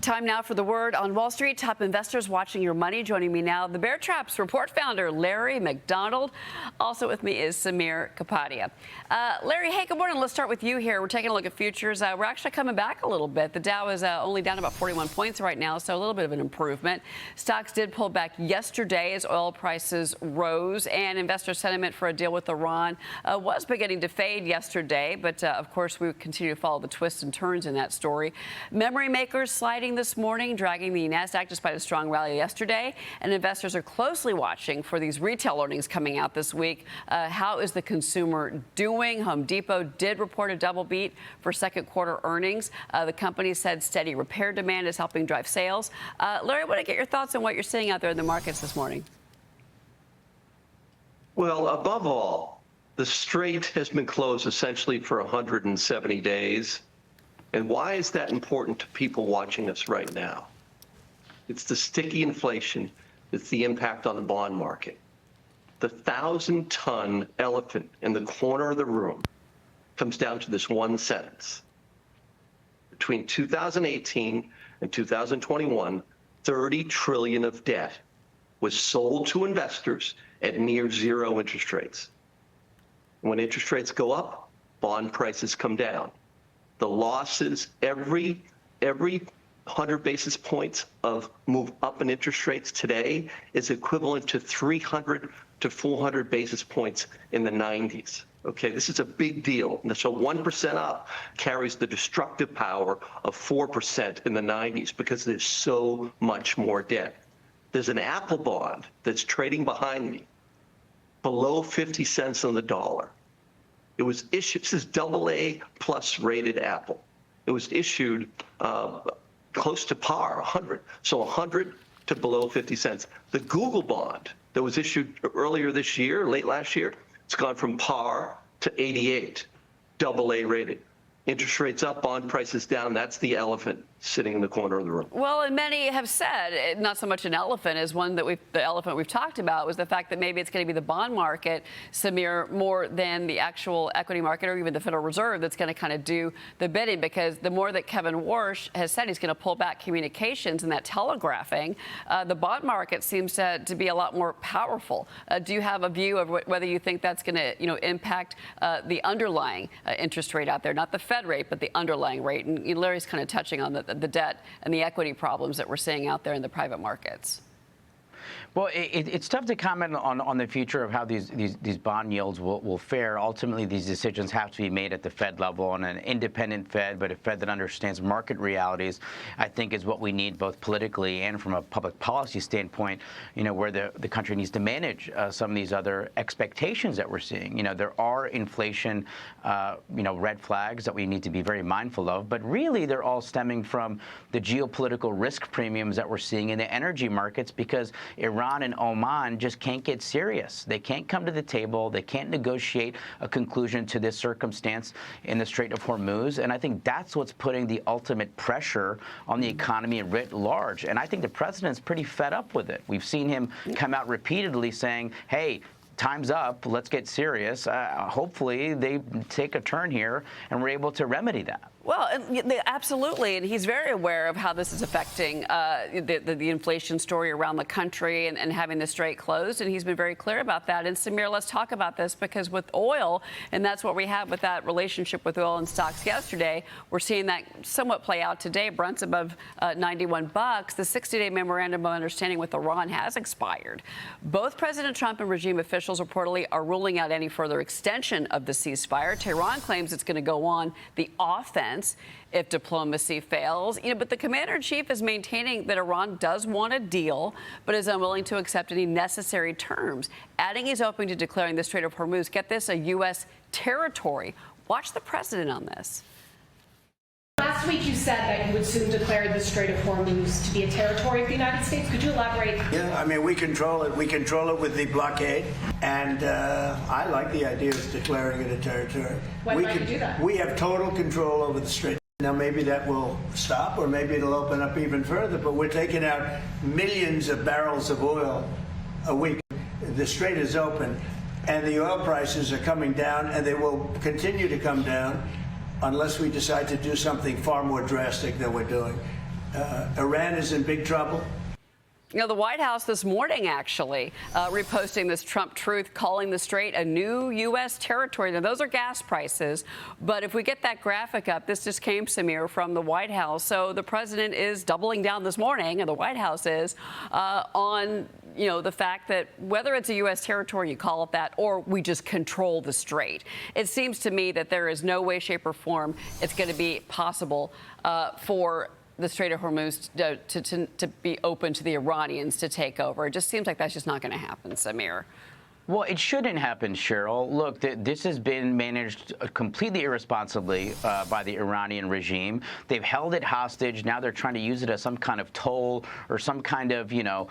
Time now for the word on Wall Street. Top investors watching your money. Joining me now, the Bear Traps report founder, Larry McDonald. Also with me is Samir Kapadia. Larry, hey, good morning. Let's start with you here. We're taking a look at futures. We're actually coming back a little bit. The Dow is only down about 41 points right now, so a little bit of an improvement. Stocks did pull back yesterday as oil prices rose, and investor sentiment for a deal with Iran was beginning to fade yesterday. But, of course, we continue to follow the twists and turns in that story. Memory makers sliding this morning, dragging the NASDAQ despite a strong rally yesterday. And investors are closely watching for these retail earnings coming out this week. How is the consumer doing? Home Depot did report a double beat for second quarter earnings. The company said steady repair demand is helping drive sales. Larry, I want to get your thoughts on what you're seeing out there in the markets this morning. Well, above all, the Strait has been closed essentially for 170 days. And why is that important to people watching us right now? It's the sticky inflation. It's the impact on the bond market. The 1,000-ton elephant in the corner of the room comes down to this one sentence. Between 2018 and 2021, $30 trillion of debt was sold to investors at near zero interest rates. When interest rates go up, bond prices come down. The losses, every 100 basis points of move up in interest rates today is equivalent to 300 to 400 basis points in the 90s. Okay, this is a big deal. And so 1% up carries the destructive power of 4% in the 90s because there's so much more debt. There's an Apple bond that's trading behind me below 50 cents on the dollar. It was issued, this is AA plus rated Apple. It was issued close to par, 100. So 100 to below 50 cents. The Google bond that was issued earlier this year, late last year, it's gone from par to 88, AA rated. Interest rates up, bond prices down. That's the elephant sitting in the corner of the room. Well, and many have said, not so much an elephant as one that the elephant we've talked about was the fact that maybe it's going to be the bond market, Samir, more than the actual equity market or even the Federal Reserve that's going to kind of do the bidding, because the more that Kevin Warsh has said he's going to pull back communications and that telegraphing, the bond market seems to be a lot more powerful. Do you have a view of whether you think that's going to, impact the underlying interest rate out there, not the Fed rate, but the underlying rate? And Larry's kind of touching on the debt and the equity problems that we're seeing out there in the private markets. Well, it's tough to comment on the future of how these bond yields will fare. Ultimately, these decisions have to be made at the Fed level, on an independent Fed, but a Fed that understands market realities, I think, is what we need both politically and from a public policy standpoint, where the country needs to manage some of these other expectations that we're seeing. There are inflation, red flags that we need to be very mindful of, but really they're all stemming from the geopolitical risk premiums that we're seeing in the energy markets, because Iran and Oman just can't get serious. They can't come to the table. They can't negotiate a conclusion to this circumstance in the Strait of Hormuz. And I think that's what's putting the ultimate pressure on the economy writ large. And I think the president's pretty fed up with it. We've seen him come out repeatedly saying, hey, time's up. Let's get serious. Hopefully they take a turn here and we're able to remedy that. Well, absolutely, and he's very aware of how this is affecting the inflation story around the country and having the strait closed, and he's been very clear about that. And Samir, let's talk about this, because with oil, and that's what we have with that relationship with oil and stocks yesterday, we're seeing that somewhat play out today. Brent's above 91 bucks. The 60-day memorandum of understanding with Iran has expired. Both President Trump and regime officials reportedly are ruling out any further extension of the ceasefire. Tehran claims it's going to go on the offense if diplomacy fails. But the commander-in-chief is maintaining that Iran does want a deal, but is unwilling to accept any necessary terms, adding he's open to declaring the Strait of Hormuz, get this, a U.S. territory. Watch the president on this. Last week you said that you would soon declare the Strait of Hormuz to be a territory of the United States. Could you elaborate? Yeah, I mean, we control it. We control it with the blockade, and I like the idea of declaring it a territory. When might you do that? We have total control over the strait. Now, maybe that will stop, or maybe it'll open up even further, but we're taking out millions of barrels of oil a week. The strait is open, and the oil prices are coming down, and they will continue to come down unless we decide to do something far more drastic than we're doing. Iran is in big trouble. You know, the White House this morning actually reposting this Trump truth, calling the Strait a new U.S. territory. Now, those are gas prices. But if we get that graphic up, this just came, Samir, from the White House. So the president is doubling down this morning, and the White House is, on, you know, the fact that whether it's a U.S. territory, you call it that, or we just control the Strait. It seems to me that there is no way, shape, or form it's going to be possible for the Strait of Hormuz to be open to the Iranians to take over. It just seems like that's just not going to happen, Samir. Well, it shouldn't happen, Cheryl. Look, this has been managed completely irresponsibly by the Iranian regime. They've held it hostage. Now they're trying to use it as some kind of toll or some kind of, you know,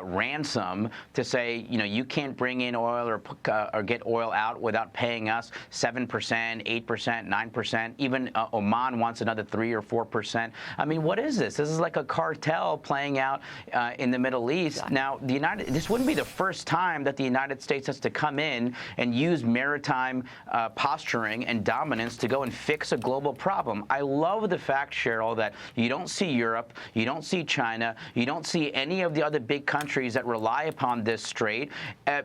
ransom to say, you know, you can't bring in oil or get oil out without paying us 7%, 8%, 9%. Even Oman wants another 3 or 4%. I mean, what is this? This is like a cartel playing out in the Middle East. Exactly. Now, this wouldn't be the first time that the United States has to come in and use maritime posturing and dominance to go and fix a global problem. I love the fact, Cheryl, that you don't see Europe, you don't see China, you don't see any of the other big countries that rely upon this strait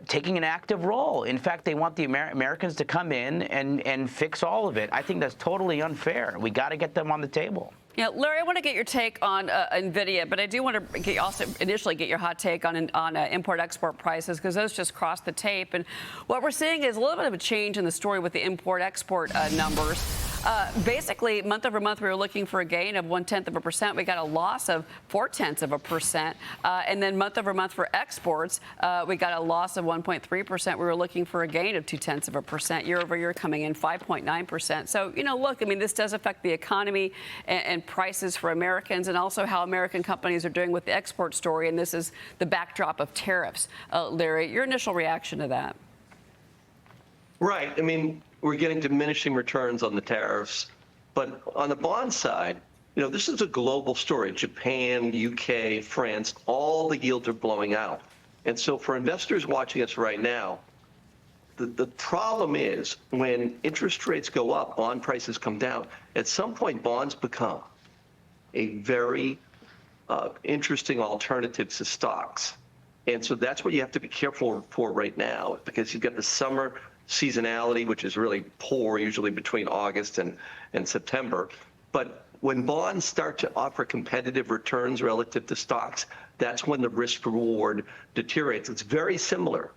taking an active role. In fact, they want the Americans to come in and fix all of it. I think that's totally unfair. We got to get them on the table. Yeah, Larry, I want to get your take on NVIDIA, but I do want to also initially get your hot take on import-export prices, because those just crossed the tape. And what we're seeing is a little bit of a change in the story with the import-export numbers. Basically, month over month, we were looking for a gain of 0.1%. We got a loss of 0.4%. And then month over month for exports, we got a loss of 1.3%. We were looking for a gain of 0.2%. Year over year coming in 5.9%. So, you know, look, I mean, this does affect the economy and prices for Americans, and also how American companies are doing with the export story. And this is the backdrop of tariffs. Larry, your initial reaction to that? Right. I mean, we're getting diminishing returns on the tariffs. But on the bond side, you know, this is a global story. Japan, UK, France, all the yields are blowing out. And so for investors watching us right now, the problem is when interest rates go up, bond prices come down. At some point, bonds become a very interesting alternative to stocks. And so that's what you have to be careful for right now, because you've got the summer seasonality, which is really poor, usually between August and September. But when bonds start to offer competitive returns relative to stocks, that's when the risk reward deteriorates. It's very similar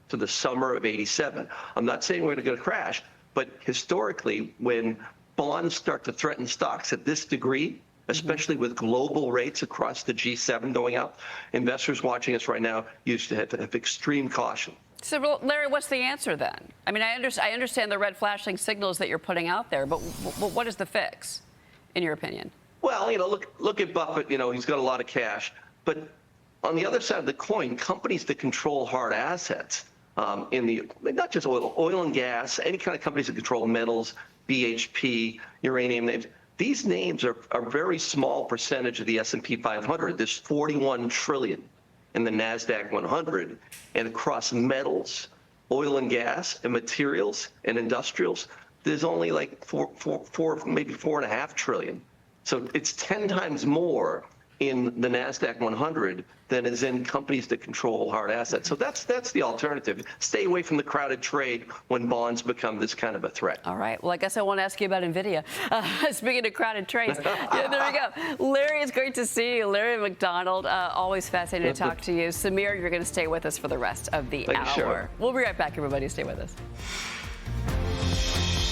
to the summer of '87. I'm not saying we're going to get a crash, but historically, when bonds start to threaten stocks at this degree, especially with global rates across the G7 going up, investors watching us right now used to have extreme caution. So, Larry, what's the answer then? I mean, I understand the red flashing signals that you're putting out there, but what is the fix, in your opinion? Well, you know, look at Buffett. You know, he's got a lot of cash. But on the other side of the coin, companies that control hard assets, not just oil and gas, any kind of companies that control metals, BHP, uranium names, these names are a very small percentage of the S&P 500. There's 41 trillion in the NASDAQ 100, and across metals, oil and gas, and materials and industrials, there's only like maybe 4.5 trillion. So it's 10 times more in the NASDAQ 100 than is in companies that control hard assets. So that's the alternative. Stay away from the crowded trade when bonds become this kind of a threat. All right. Well, I guess I want to ask you about NVIDIA. Speaking of crowded trades, yeah, there we go. Larry, it's great to see you. Larry McDonald, always fascinating to talk to you. Samir, you're going to stay with us for the rest of the hour. Sure. We'll be right back, everybody. Stay with us.